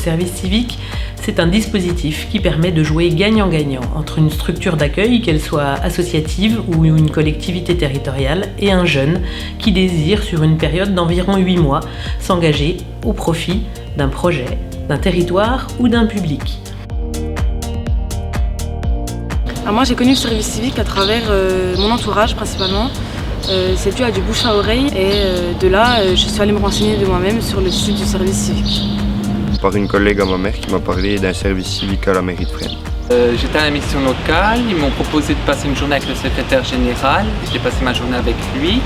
service civique, c'est un dispositif qui permet de jouer gagnant-gagnant entre une structure d'accueil, qu'elle soit associative ou une collectivité territoriale, et un jeune qui désire, sur une période d'environ 8 mois, s'engager au profit d'un projet, d'un territoire ou d'un public. Alors moi j'ai connu le service civique à travers mon entourage principalement. C'est dû à du bouche à oreille et de là je suis allée me renseigner de moi-même sur le site du service civique. Par une collègue à ma mère qui m'a parlé d'un service civique à la mairie de Fresnes. J'étais à la mission locale, ils m'ont proposé de passer une journée avec le secrétaire général, j'ai passé ma journée avec lui.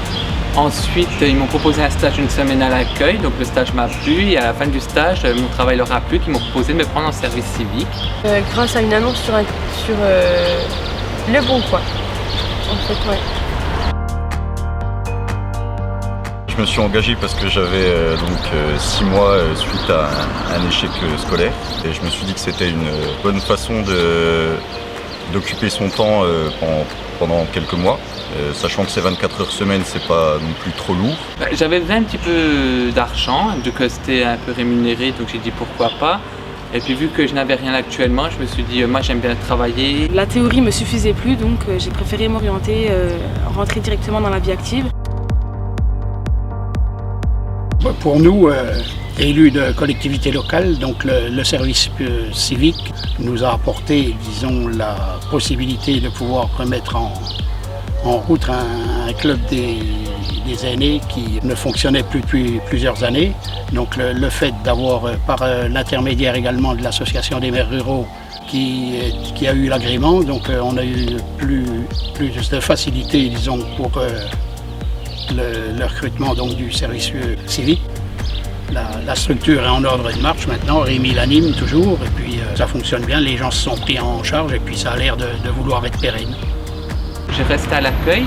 Ensuite, ils m'ont proposé un stage d'une semaine à l'accueil, donc le stage m'a plu et à la fin du stage, mon travail leur a plu, qu'ils m'ont proposé de me prendre en service civique. Grâce à une annonce sur Le Bon Coin, en fait, ouais. Je me suis engagé parce que j'avais 6 mois suite à un échec scolaire et je me suis dit que c'était une bonne façon d'occuper son temps pendant quelques mois, sachant que c'est 24 heures semaine, c'est pas non plus trop lourd. J'avais besoin un petit peu d'argent, vu que c'était un peu rémunéré, donc j'ai dit pourquoi pas. Et puis vu que je n'avais rien actuellement, je me suis dit moi j'aime bien travailler. La théorie me suffisait plus, donc j'ai préféré m'orienter, rentrer directement dans la vie active. Pour nous, élus de collectivité locale, donc le service civique nous a apporté, disons, la possibilité de pouvoir remettre en route un club des aînés qui ne fonctionnait plus depuis plusieurs années. Donc le fait d'avoir, par l'intermédiaire également de l'association des maires ruraux, qui a eu l'agrément, donc on a eu plus de facilité, disons, pour le recrutement donc, du service civique. La structure est en ordre de marche maintenant, Rémi l'anime toujours, et puis ça fonctionne bien, les gens se sont pris en charge, et puis ça a l'air de vouloir être pérenne. J'ai resté à l'accueil,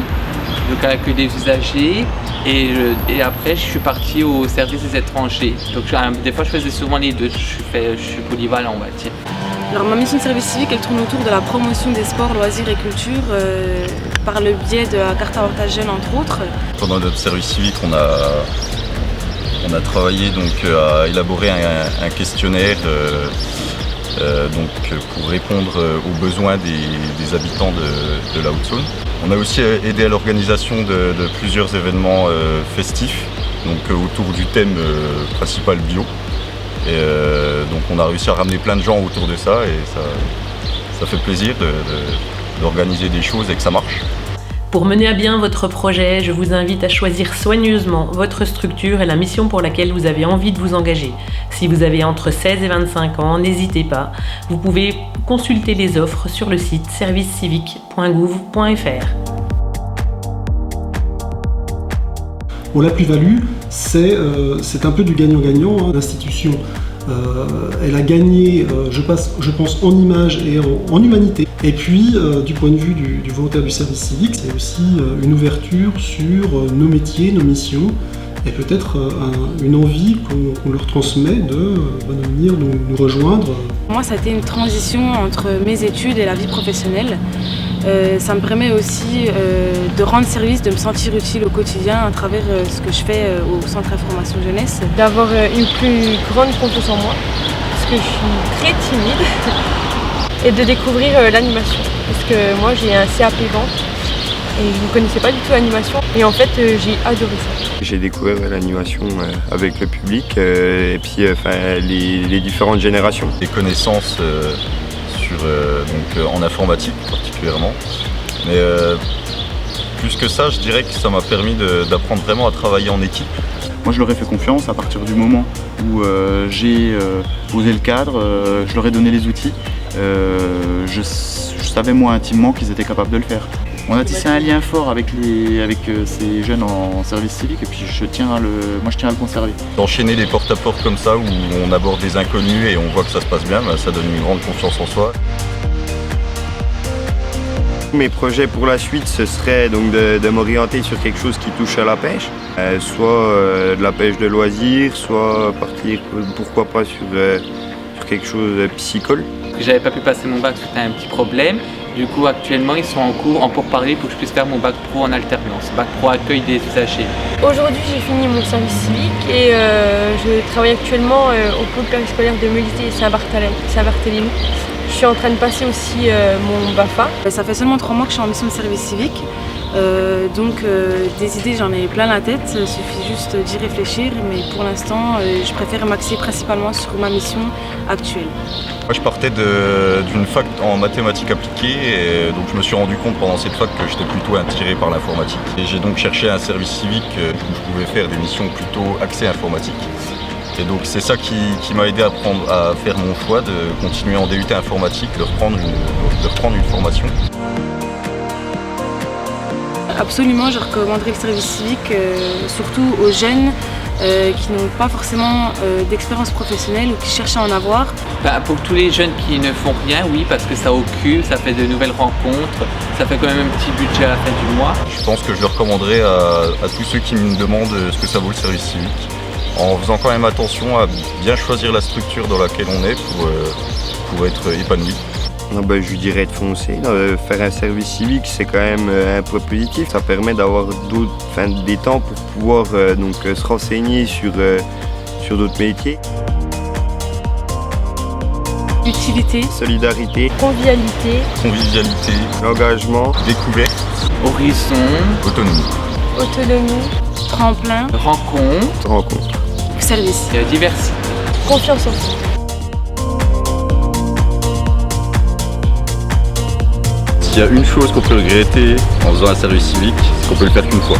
donc à l'accueil des usagers, et après je suis parti au service des étrangers. Donc des fois je faisais souvent les deux, je suis polyvalent on va dire. Alors ma mission de service civique elle tourne autour de la promotion des sports, loisirs et culture par le biais de la carte avantage jeune entre autres. Pendant notre service civique on a travaillé donc, à élaborer un questionnaire pour répondre aux besoins des habitants de la Haute-Saône. On a aussi aidé à l'organisation de plusieurs événements festifs donc, autour du thème principal bio. Et donc on a réussi à ramener plein de gens autour de ça et ça fait plaisir d'organiser des choses et que ça marche. Pour mener à bien votre projet, je vous invite à choisir soigneusement votre structure et la mission pour laquelle vous avez envie de vous engager. Si vous avez entre 16 et 25 ans, n'hésitez pas. Vous pouvez consulter les offres sur le site servicecivique.gouv.fr. Bon, la plus-value, c'est un peu du gagnant-gagnant. Hein. L'institution, elle a gagné, je pense, en image et en humanité. Et puis, du point de vue du volontaire du service civique, c'est aussi une ouverture sur nos métiers, nos missions, et peut-être une envie qu'on leur transmet de venir nous rejoindre. Moi, ça a été une transition entre mes études et la vie professionnelle. Ça me permet aussi de rendre service, de me sentir utile au quotidien à travers ce que je fais au Centre d'information jeunesse. D'avoir une plus grande confiance en moi, parce que je suis très timide, et de découvrir l'animation. Parce que moi j'ai un CAP vente et je ne connaissais pas du tout l'animation et en fait j'ai adoré ça. J'ai découvert l'animation avec le public et puis les différentes générations. Des connaissances en informatique particulièrement. Mais plus que ça, je dirais que ça m'a permis d'apprendre vraiment à travailler en équipe. Moi je leur ai fait confiance à partir du moment où j'ai posé le cadre, je leur ai donné les outils. Je savais moi intimement qu'ils étaient capables de le faire. On a tissé un lien fort avec ces jeunes en service civique et puis je tiens à le conserver. D'enchaîner des porte-à-porte comme ça où on aborde des inconnus et on voit que ça se passe bien, ça donne une grande confiance en soi. Mes projets pour la suite, ce serait donc de m'orienter sur quelque chose qui touche à la pêche, soit de la pêche de loisirs, soit partir, pourquoi pas, sur quelque chose de piscicole. J'avais pas pu passer mon bac, c'était un petit problème. Du coup, actuellement, ils sont en cours, en pourparlers pour que je puisse faire mon bac pro en alternance, bac pro accueil des usagers. Aujourd'hui, j'ai fini mon service civique et je travaille actuellement au pôle périscolaire de Meulité et Saint-Barthélemy. Je suis en train de passer aussi mon BAFA. Ça fait seulement 3 mois que je suis en mission de service civique. Des idées, j'en ai plein la tête, il suffit juste d'y réfléchir, mais pour l'instant, je préfère m'axer principalement sur ma mission actuelle. Moi, je partais d'une fac en mathématiques appliquées, et donc je me suis rendu compte pendant cette fac que j'étais plutôt attiré par l'informatique. Et j'ai donc cherché un service civique où je pouvais faire des missions plutôt axées informatique. Et donc c'est ça qui m'a aidé à faire mon choix de continuer en DUT informatique, de reprendre une formation. Absolument, je recommanderais le service civique, surtout aux jeunes qui n'ont pas forcément d'expérience professionnelle ou qui cherchent à en avoir. Pour tous les jeunes qui ne font rien, oui, parce que ça occupe, ça fait de nouvelles rencontres, ça fait quand même un petit budget à la fin du mois. Je pense que je le recommanderais à tous ceux qui me demandent ce que ça vaut le service civique, en faisant quand même attention à bien choisir la structure dans laquelle on est pour être épanoui. Je lui dirais de foncer. Faire un service civique, c'est quand même un point positif. Ça permet d'avoir des temps pour pouvoir se renseigner sur d'autres métiers. Utilité, solidarité, convivialité, engagement, découverte, horizon, autonomie, tremplin, rencontre, service, diversité, confiance en soi. S'il y a une chose qu'on peut regretter en faisant un service civique, c'est qu'on peut le faire qu'une fois.